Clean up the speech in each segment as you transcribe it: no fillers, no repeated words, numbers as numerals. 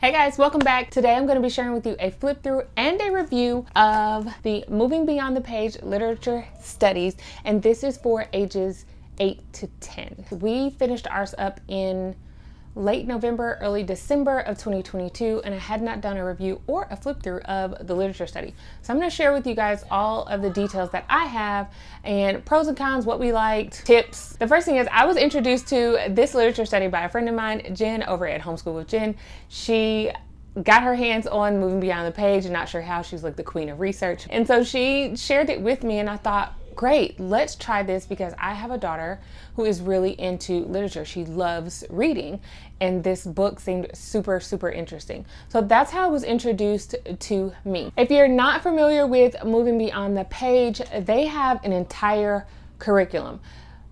Hey guys, welcome back. Today I'm going to be sharing with you a flip through and a review of the Moving Beyond the Page Literature Studies, and this is for ages 8 to 10. We finished ours up in late November, early December of 2022, and I had not done a review or a flip through of the literature study. So I'm going to share with you guys all of the details that I have and pros and cons, what we liked, tips. The first thing is I was introduced to this literature study by a friend of mine, Jen, over at Homeschool with Jen. She got her hands on Moving Beyond the Page, and not sure how, she's like the queen of research. And so she shared it with me, and I thought, great, let's try this because I have a daughter who is really into literature. She loves reading, and this book seemed super, super interesting. So that's how it was introduced to me. If you're not familiar with Moving Beyond the Page, they have an entire curriculum,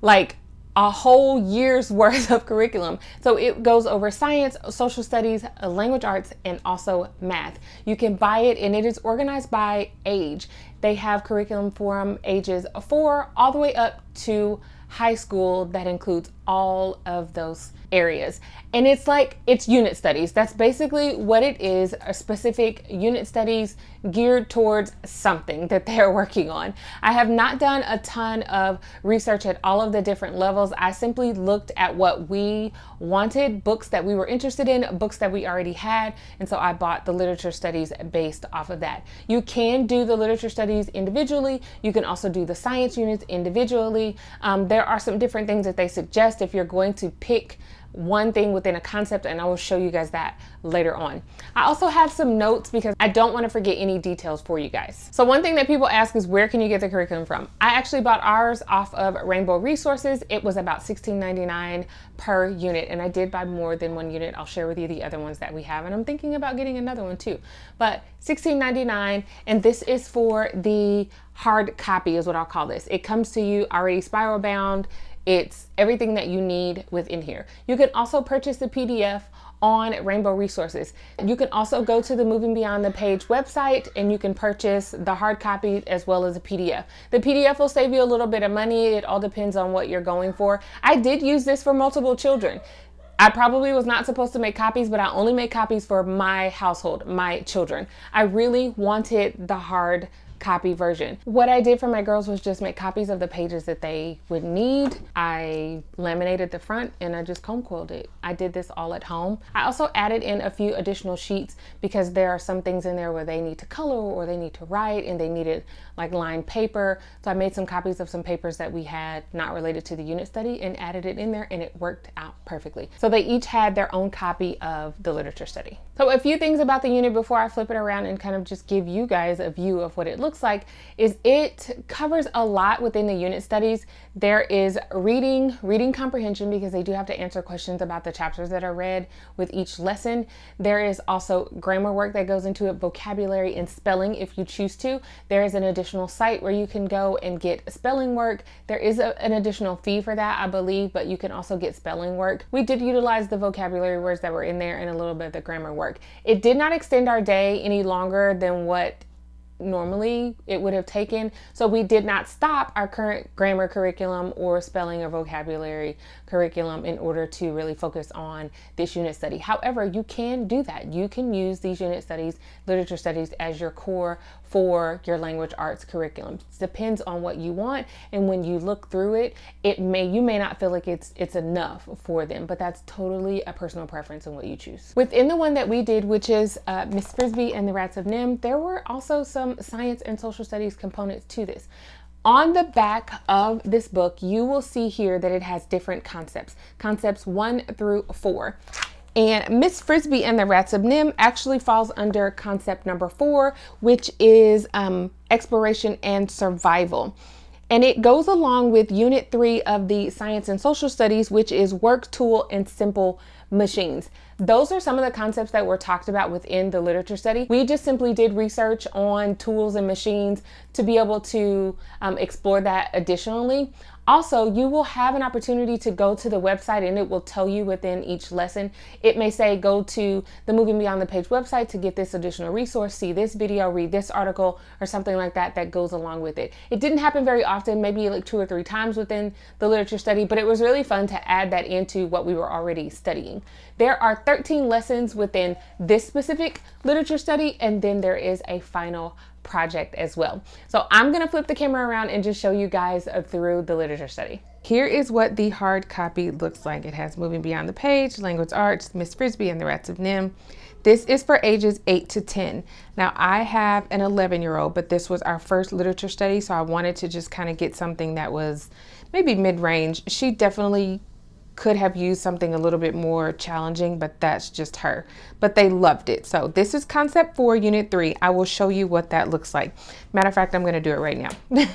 like a whole year's worth of curriculum. So it goes over science, social studies, language arts, and also math. You can buy it, and it is organized by age. They have curriculum from ages 4 all the way up to high school that includes all of those areas. And it's unit studies. That's basically what it is, a specific unit studies geared towards something that they're working on. I have not done a ton of research at all of the different levels. I simply looked at what we wanted, books that we were interested in, books that we already had, and so I bought the literature studies based off of that. You can do the literature studies individually. You can also do the science units individually. There are some different things that they suggest if you're going to pick one thing within a concept, and I will show you guys that later on. I also have some notes because I don't want to forget any details for you guys. So one thing that people ask is, where can you get the curriculum from? I actually bought ours off of Rainbow Resources. It was about $16.99 per unit, and I did buy more than one unit. I'll share with you the other ones that we have, and I'm thinking about getting another one too. But $16.99, and this is for the hard copy is what I'll call this. It comes to you already spiral bound. It's everything that you need within here. You can also purchase the PDF on Rainbow Resources. You can also go to the Moving Beyond the Page website, and you can purchase the hard copy as well as a PDF. The PDF will save you a little bit of money. It all depends on what you're going for. I did use this for multiple children. I probably was not supposed to make copies, but I only made copies for my household, my children. I really wanted the hard copy version. What I did for my girls was just make copies of the pages that they would need. I laminated the front and I just comb coiled it. I did this all at home. I also added in a few additional sheets because there are some things in there where they need to color or they need to write and they needed like lined paper. So I made some copies of some papers that we had not related to the unit study and added it in there, and it worked out perfectly. So they each had their own copy of the literature study. So a few things about the unit before I flip it around and kind of just give you guys a view of what it looks like is it covers a lot within the unit studies. There is reading comprehension, because they do have to answer questions about the chapters that are read with each lesson. There is also grammar work that goes into it, vocabulary and spelling if you choose to. There is an additional site where you can go and get spelling work. There is an additional fee for that, I believe, but you can also get spelling work. We did utilize the vocabulary words that were in there and a little bit of the grammar work. It did not extend our day any longer than what normally it would have taken. So we did not stop our current grammar curriculum or spelling or vocabulary curriculum in order to really focus on this unit study. However, you can do that. You can use these unit studies, literature studies, as your core for your language arts curriculum. It depends on what you want, and when you look through it, you may not feel like it's enough for them, but that's totally a personal preference and what you choose. Within the one that we did, which is Miss Frisbee and the Rats of Nim, there were also some science and social studies components to this. On the back of this book, you will see here that it has different concepts 1 through 4. And Miss Frisbee and the Rats of Nim actually falls under concept number 4, which is exploration and survival. And it goes along with Unit 3 of the Science and Social Studies, which is work, tool, and simple machines. Those are some of the concepts that were talked about within the literature study. We just simply did research on tools and machines to be able to explore that additionally. Also, you will have an opportunity to go to the website and it will tell you within each lesson. It may say go to the Moving Beyond the Page website to get this additional resource, see this video, read this article, or something like that that goes along with it. It didn't happen very often, maybe like 2 or 3 times within the literature study, but it was really fun to add that into what we were already studying. There are 13 lessons within this specific literature study, and then there is a final project as well. So I'm going to flip the camera around and just show you guys through the literature study. Here is what the hard copy looks like. It has Moving Beyond the Page, Language Arts, Miss Frisbee and the Rats of Nim. This is for ages 8 to 10. Now I have an 11-year-old, but this was our first literature study, so I wanted to just kind of get something that was maybe mid-range. She definitely could have used something a little bit more challenging, but that's just her. But they loved it. So this is Concept 4, Unit 3. I will show you what that looks like. Matter of fact, I'm going to do it right now.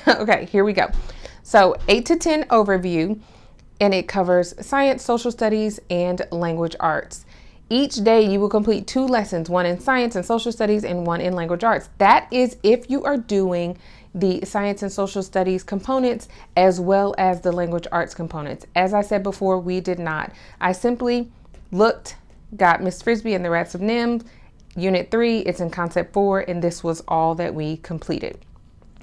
Okay, here we go. So 8 to 10 overview, and it covers science, social studies, and language arts. Each day you will complete 2 lessons, one in science and social studies and one in language arts. That is if you are doing the science and social studies components as well as the language arts components. As I said before, we did not. I simply looked, got Miss Frisbee and the Rats of Nim, Unit 3, it's in Concept 4, and this was all that we completed.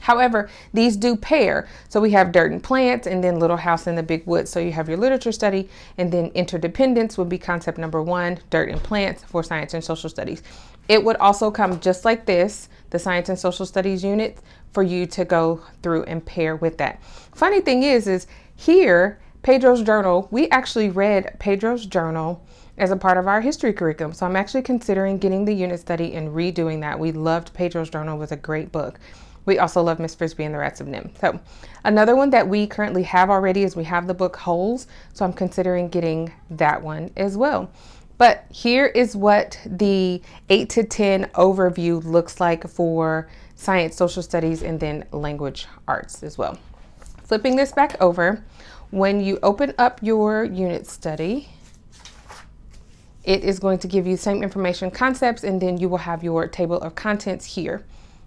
However, these do pair. So we have Dirt and Plants and then Little House in the Big Woods. So you have your literature study, and then interdependence would be concept number 1, Dirt and Plants for science and social studies. It would also come just like this, the science and social studies unit, for you to go through and pair with that. Funny thing is here, Pedro's journal, we actually read Pedro's journal as a part of our history curriculum. So I'm actually considering getting the unit study and redoing that. We loved Pedro's journal. It was a great book. We also love Miss Frisbee and the Rats of Nim. So another one that we currently have already is we have the book Holes. So I'm considering getting that one as well. But here is what the 8 to 10 overview looks like for science, social studies, and then language arts as well. Flipping this back over, when you open up your unit study, it is going to give you the same information, concepts, and then you will have your table of contents here.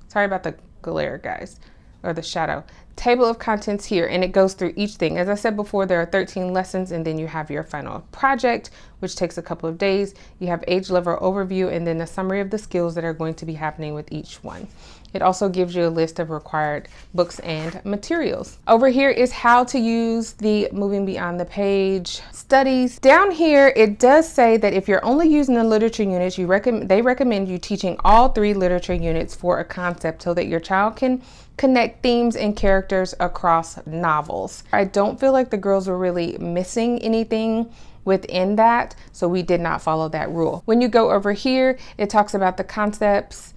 Sorry about the glare, guys, or the shadow. Table of contents here, and it goes through each thing. As I said before, there are 13 lessons, and then you have your final project, which takes a couple of days. You have age level overview, and then a summary of the skills that are going to be happening with each one. It also gives you a list of required books and materials. Over here is how to use the Moving Beyond the Page studies. Down here, it does say that if you're only using the literature units, they recommend you teaching all 3 literature units for a concept so that your child can connect themes and characters across novels. I don't feel like the girls were really missing anything within that, so we did not follow that rule. When you go over here, it talks about the concepts,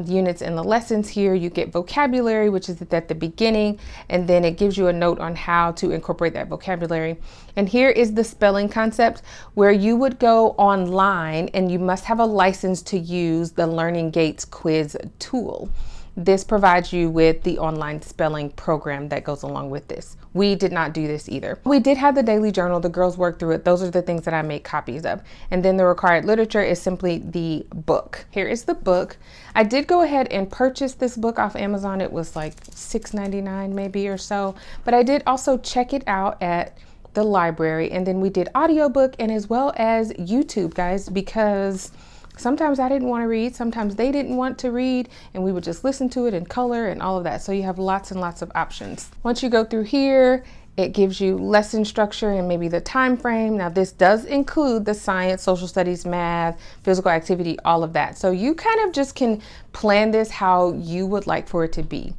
units and the lessons. Here you get vocabulary, which is at the beginning, and then it gives you a note on how to incorporate that vocabulary. And here is the spelling concept, where you would go online and you must have a license to use the Learning Gates quiz tool. This provides you with the online spelling program that goes along with this. We did not do this either. We did have the daily journal. The girls worked through it. Those are the things that I make copies of. And then the required literature is simply the book. Here is the book. I did go ahead and purchase this book off Amazon. It was like $6.99 maybe or so. But I did also check it out at the library. And then we did audiobook and as well as YouTube, guys, because sometimes I didn't want to read, sometimes they didn't want to read, and we would just listen to it in color and all of that. So you have lots and lots of options. Once you go through here, it gives you lesson structure and maybe the time frame. Now this does include the science, social studies, math, physical activity, all of that. So you kind of just can plan this how you would like for it to be.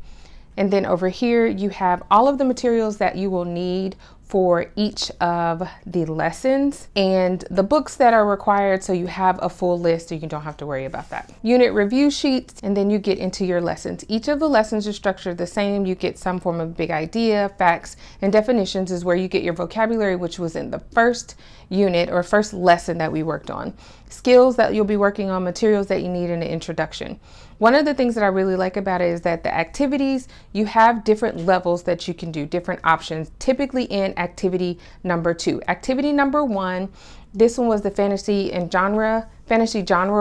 And then over here, you have all of the materials that you will need for each of the lessons and the books that are required, so you have a full list so you don't have to worry about that. Unit review sheets, and then you get into your lessons. Each of the lessons are structured the same. You get some form of big idea, facts, and definitions is where you get your vocabulary, which was in the first unit or first lesson that we worked on. Skills that you'll be working on, materials that you need in the introduction. One of the things that I really like about it is that the activities, you have different levels that you can do, different options, typically in activity number 2. Activity number 1 This one was the fantasy genre,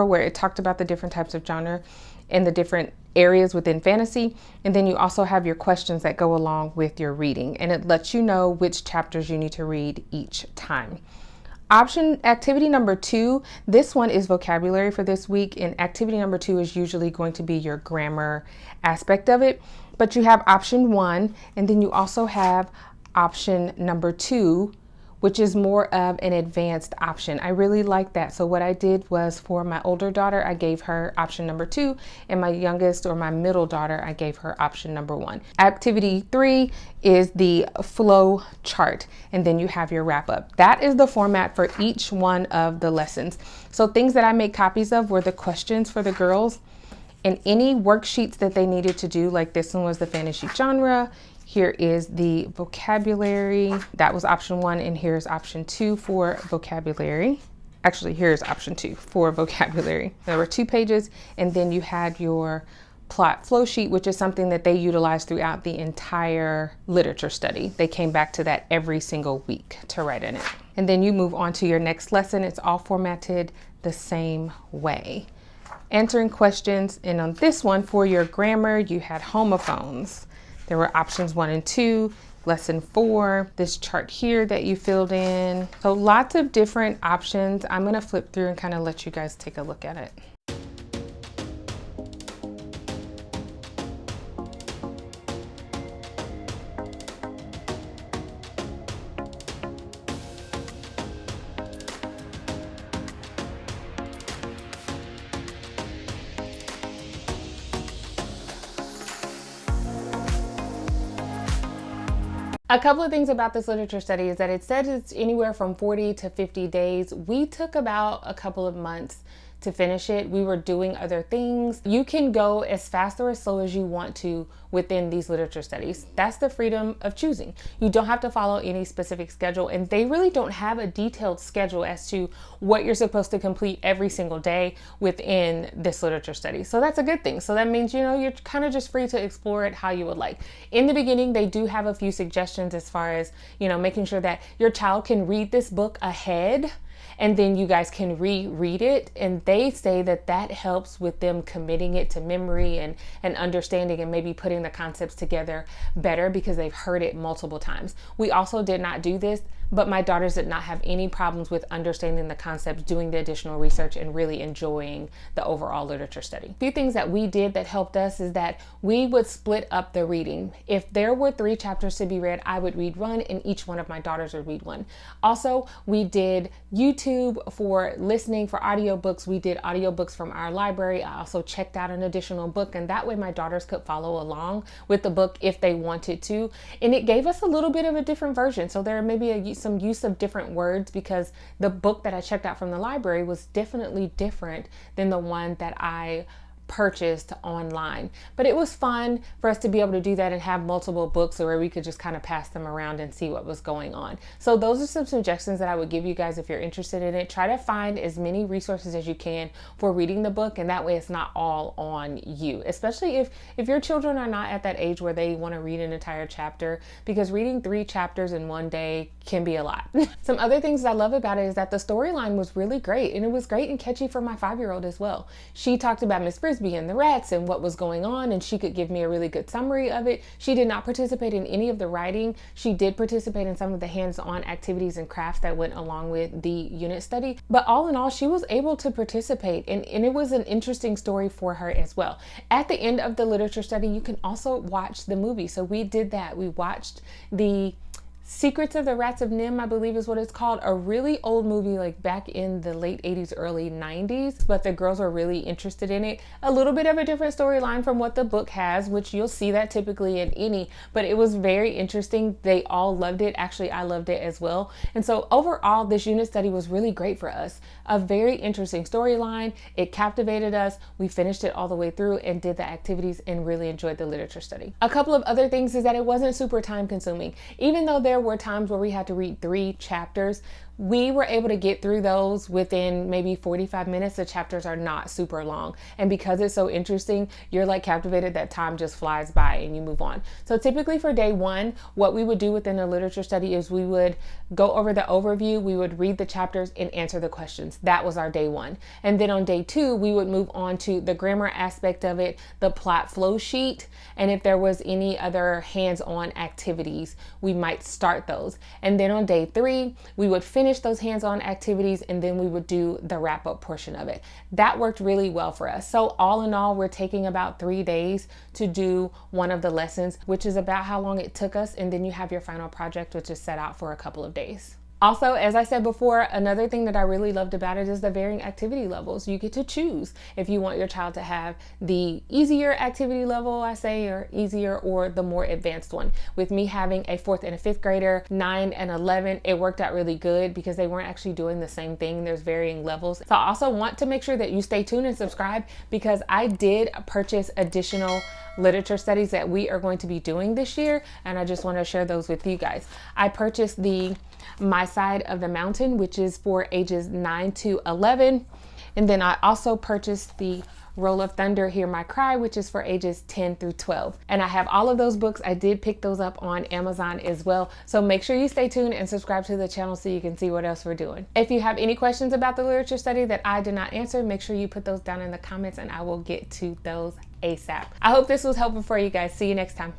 where it talked about the different types of genre and the different areas within fantasy. And then you also have your questions that go along with your reading, and it lets you know which chapters you need to read each time. Activity number 2, this one is vocabulary for this week, and activity number 2 is usually going to be your grammar aspect of it. But you have option 1, and then you also have option number 2, which is more of an advanced option. I really like that. So what I did was, for my older daughter, I gave her option number 2, and my youngest, or my middle daughter, I gave her option number 1. Activity 3 is the flow chart, and then you have your wrap up. That is the format for each one of the lessons. So things that I made copies of were the questions for the girls, and any worksheets that they needed to do. Like this one was the fantasy genre. Here is the vocabulary. That was option 1, and here's option 2 for vocabulary. Actually, here's option 2 for vocabulary. There were 2 pages, and then you had your plot flow sheet, which is something that they utilized throughout the entire literature study. They came back to that every single week to write in it. And then you move on to your next lesson. It's all formatted the same way. Answering questions, and on this one, for your grammar, you had homophones. There were options 1 and 2, lesson 4, this chart here that you filled in. So lots of different options. I'm gonna flip through and kind of let you guys take a look at it. A couple of things about this literature study is that it says it's anywhere from 40 to 50 days. We took about a couple of months to finish it. We were doing other things. You can go as fast or as slow as you want to within these literature studies. That's the freedom of choosing. You don't have to follow any specific schedule, and they really don't have a detailed schedule as to what you're supposed to complete every single day within this literature study. So that's a good thing. So that means, you're kind of just free to explore it how you would like. In the beginning, they do have a few suggestions as far as, making sure that your child can read this book ahead, and then you guys can reread it. And they say that that helps with them committing it to memory and understanding, and maybe putting the concepts together better because they've heard it multiple times. We also did not do this, but my daughters did not have any problems with understanding the concepts, doing the additional research, and really enjoying the overall literature study. A few things that we did that helped us is that we would split up the reading. If there were 3 chapters to be read, I would read 1, and each one of my daughters would read 1. Also, we did YouTube for listening for audiobooks. We did audiobooks from our library. I also checked out an additional book, and that way my daughters could follow along with the book if they wanted to. And it gave us a little bit of a different version. So there may be some use of different words, because the book that I checked out from the library was definitely different than the one that I purchased online. But it was fun for us to be able to do that and have multiple books where we could just kind of pass them around and see what was going on. So those are some suggestions that I would give you guys if you're interested in it. Try to find as many resources as you can for reading the book, and that way it's not all on you, especially if your children are not at that age where they want to read an entire chapter, because reading 3 chapters in one day can be a lot. Some other things I love about it is that the storyline was really great, and it was great and catchy for my 5-year-old as well. She talked about Miss Frisbee and the rats and what was going on, and she could give me a really good summary of it. She did not participate in any of the writing. She did participate in some of the hands-on activities and crafts that went along with the unit study, but all in all, she was able to participate, and it was an interesting story for her as well. At the end of the literature study, you can also watch the movie. So we did that. We watched the Secrets of the Rats of Nim, I believe is what it's called. A really old movie, like back in the late 80s, early 90s, but the girls were really interested in it. A little bit of a different storyline from what the book has, which you'll see that typically in any, but it was very interesting. They all loved it. Actually, I loved it as well. And so overall, this unit study was really great for us. A very interesting storyline. It captivated us. We finished it all the way through and did the activities and really enjoyed the literature study. A couple of other things is that it wasn't super time consuming. Even though there were times where we had to read 3 chapters, we were able to get through those within maybe 45 minutes. The chapters are not super long. And because it's so interesting, you're like captivated that time just flies by and you move on. So typically for day one, what we would do within the literature study is we would go over the overview, we would read the chapters and answer the questions. That was our day one. And then on day two, we would move on to the grammar aspect of it, the plot flow sheet, and if there was any other hands-on activities, we might start those. And then on day three, we would finish those hands-on activities and then we would do the wrap-up portion of it. That worked really well for us. So all in all, we're taking about 3 days to do one of the lessons, which is about how long it took us. And then you have your final project, which is set out for a couple of days. Also, as I said before, another thing that I really loved about it is the varying activity levels. You get to choose if you want your child to have the easier activity level, I say, or easier, or the more advanced one. With me having a 4th and a 5th grader, 9 and 11, it worked out really good because they weren't actually doing the same thing. There's varying levels. So I also want to make sure that you stay tuned and subscribe because I did purchase additional literature studies that we are going to be doing this year, and I just want to share those with you guys. I purchased the My Side of the Mountain, which is for ages 9 to 11, and then I also purchased the Roll of Thunder, Hear My Cry, which is for ages 10 through 12. And I have all of those books. I did pick those up on Amazon as well. So make sure you stay tuned and subscribe to the channel so you can see what else we're doing. If you have any questions about the literature study that I did not answer, make sure you put those down in the comments and I will get to those ASAP. I hope this was helpful for you guys. See you next time.